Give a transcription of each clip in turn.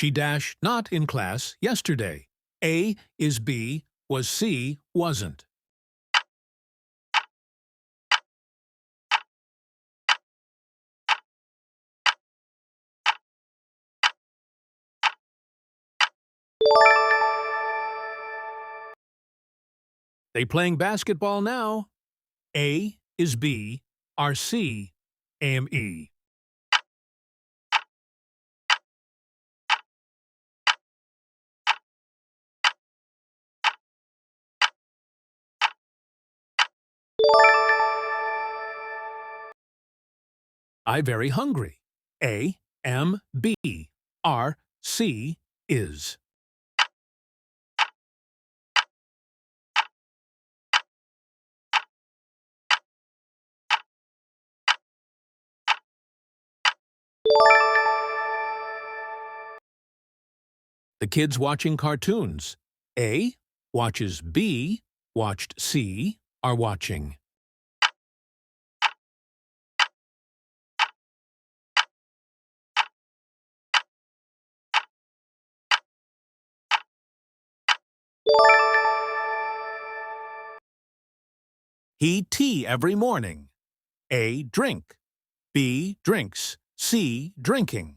She dash not in class yesterday. A is B, was C, wasn't. They playing basketball now. A is B, are C, am E. I very hungry. A, am, B, are, C, is. The kids watching cartoons. A, watches B, watched C, are watching. He tea every morning. A, drink. B, drinks. C, drinking.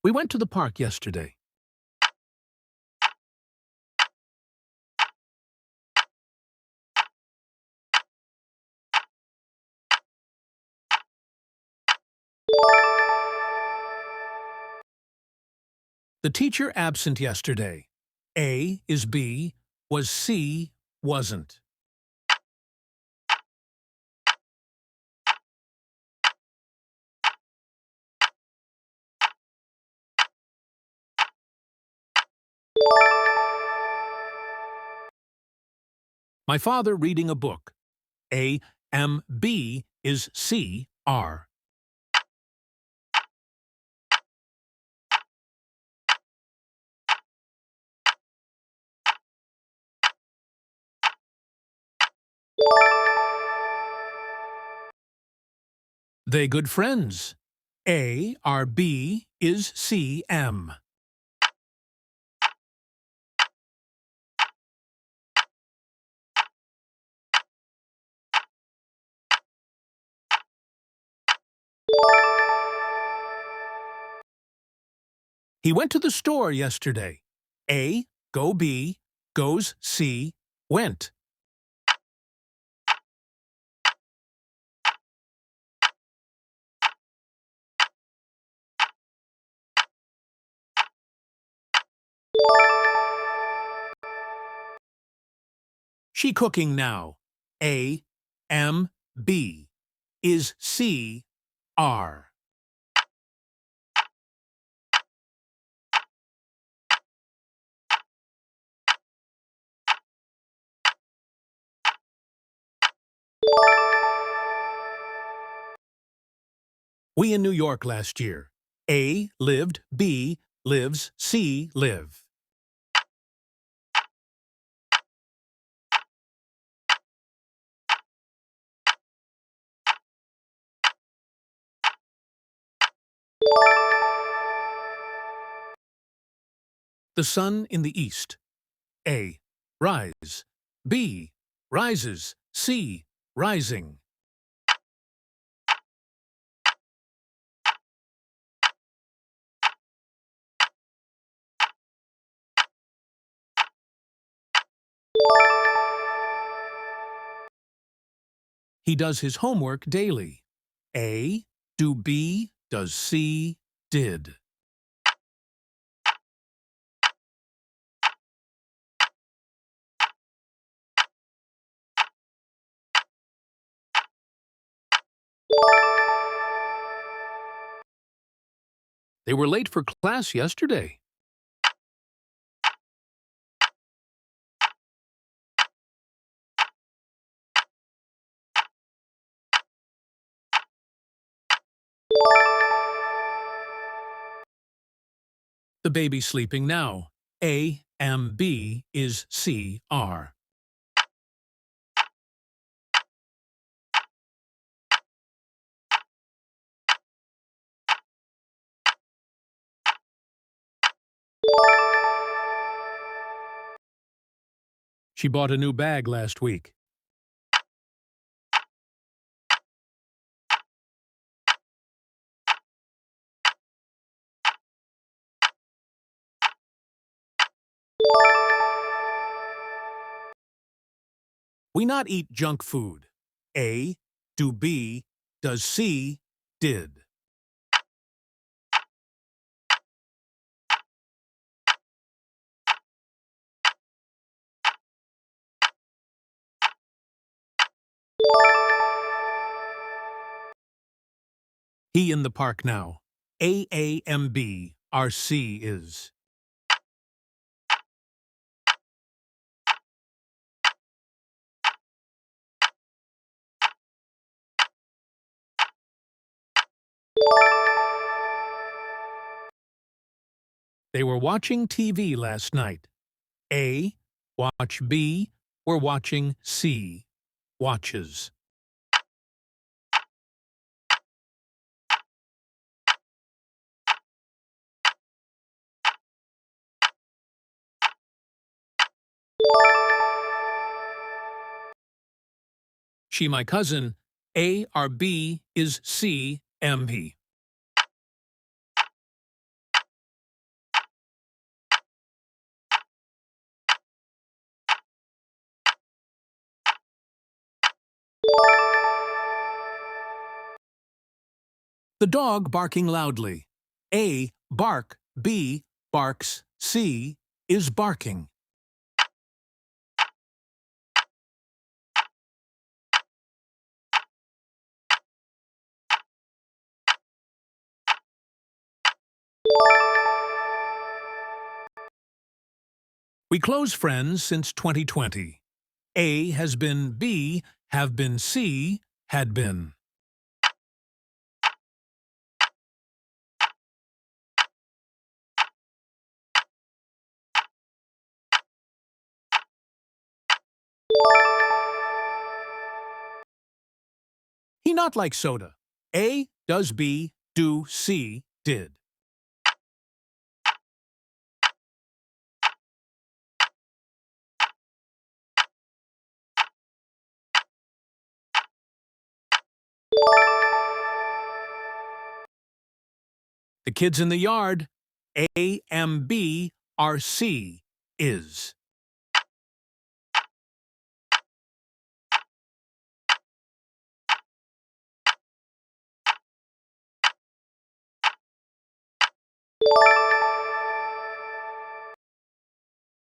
We went to the park yesterday. The teacher absent yesterday. A is B, was C, wasn't. My father reading a book. A, am, B is C, are. They good friends. A, are B is C, am. He went to the store yesterday. A, go B, goes C, went. She cooking now. A, am, B, is C, are. We in New York last year. A, lived, B, lives, C, live. The sun in the east. A, rise. B, rises. C, rising. He does his homework daily. A, do B, does C, did. They were late for class yesterday. The baby's sleeping now. A, M, B is C, R. She bought a new bag last week. We not eat junk food. A, do B, does C, did. He in the park now. A, M, B, R, C is. They were watching TV last night. A, watch B, were watching C, watches. She my cousin. A, R, B is C, M, he. The dog barking loudly. A, bark, B, barks, C, is barking. We close friends since 2020. A has been B, have been C, had been. He not like soda. A, does B, do C, did. The kids in the yard. A, M, B, R, C, is.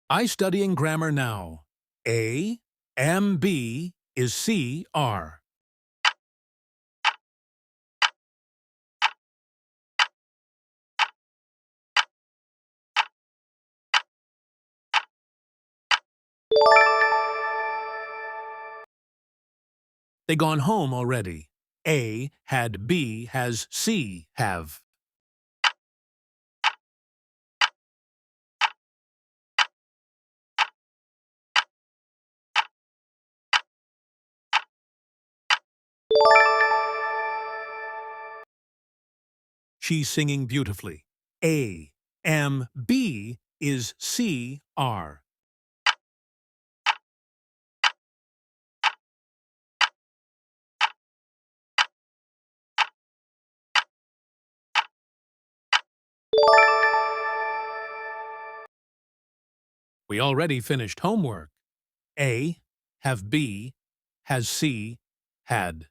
I studying grammar now. A, M, B is C, R. They gone home already. A, had B, has C, have. She's singing beautifully. A, M, B is C, R. We already finished homework. A, have B, has C, had.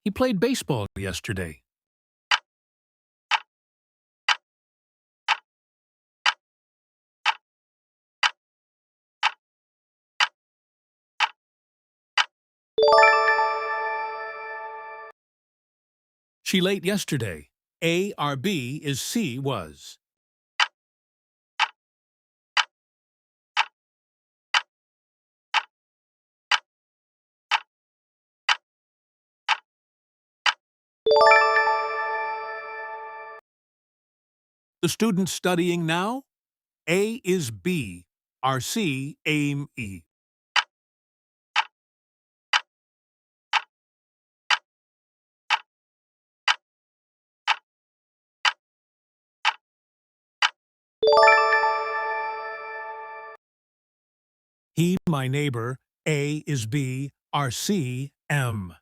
He played baseball yesterday. She late yesterday. A, R, B is C, was. The students studying now? A is B, R C aim E. He, my neighbor, A is B, R C M.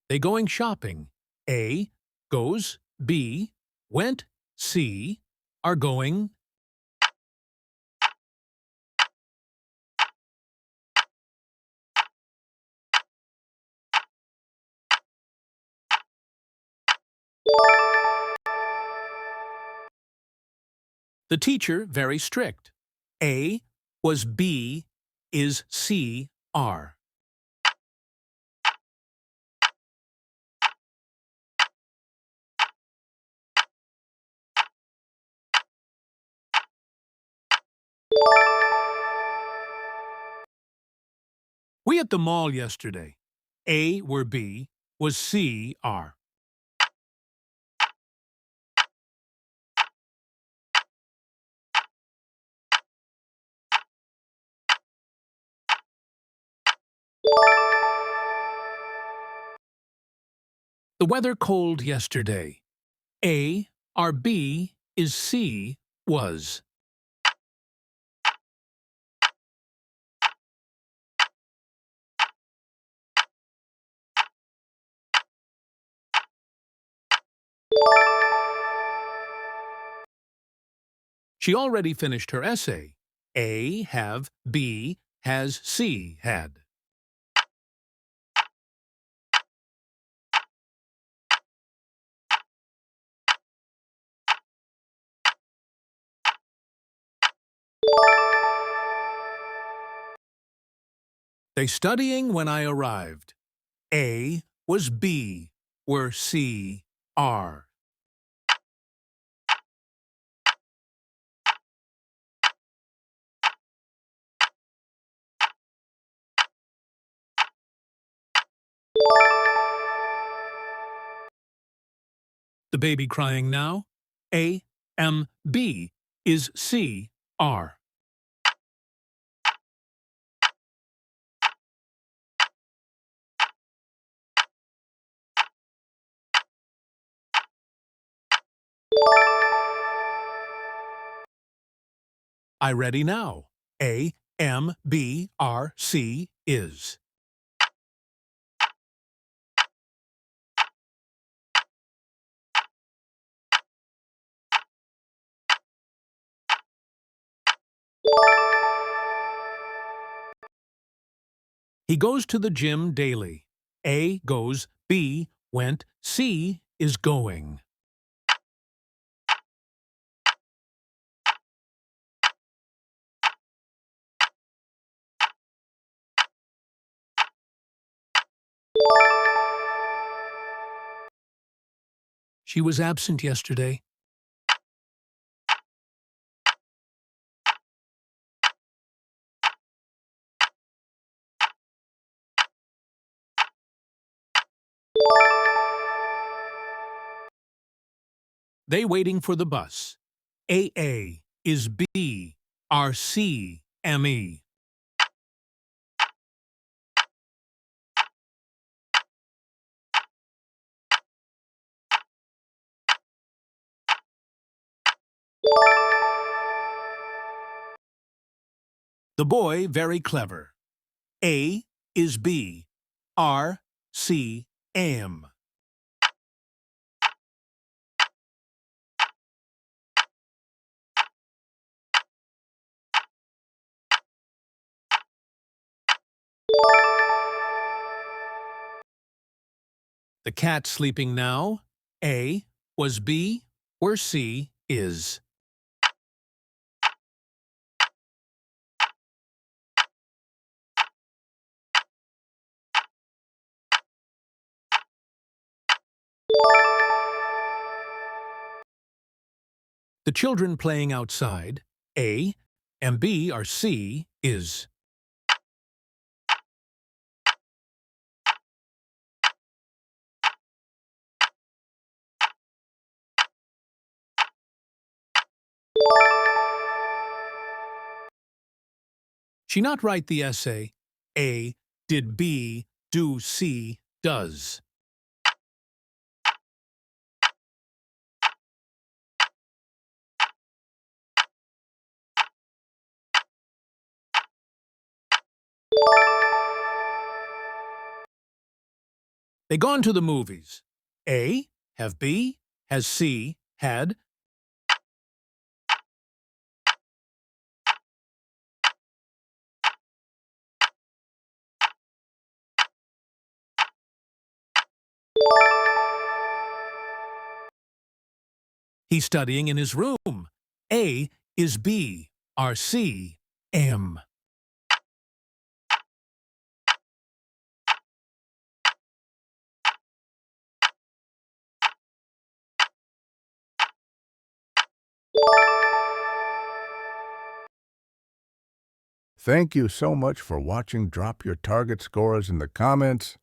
They going shopping. A goes, B went, C are going. The teacher very strict. A was B is C are. We at the mall yesterday. A were B was C are. The weather cold yesterday. A are B is C was. She already finished her essay. A have, B has, C had. They studying when I arrived. A was B were C are. The baby crying now? A M B is C R. I ready now. A M B R C is. He goes to the gym daily. A goes, B went, C is going. She was absent yesterday. They waiting for the bus. A is B, R C M E. The boy very clever. A is B, R C M. The cat sleeping now. A was B were C is. The children playing outside, A, and B are C, is. She not write the essay, A, did B, do C, does. They gone to the movies. A, have B, has C, had. He's studying in his room. A is B, are C, am. Thank you so much for watching. Drop your target scores in the comments.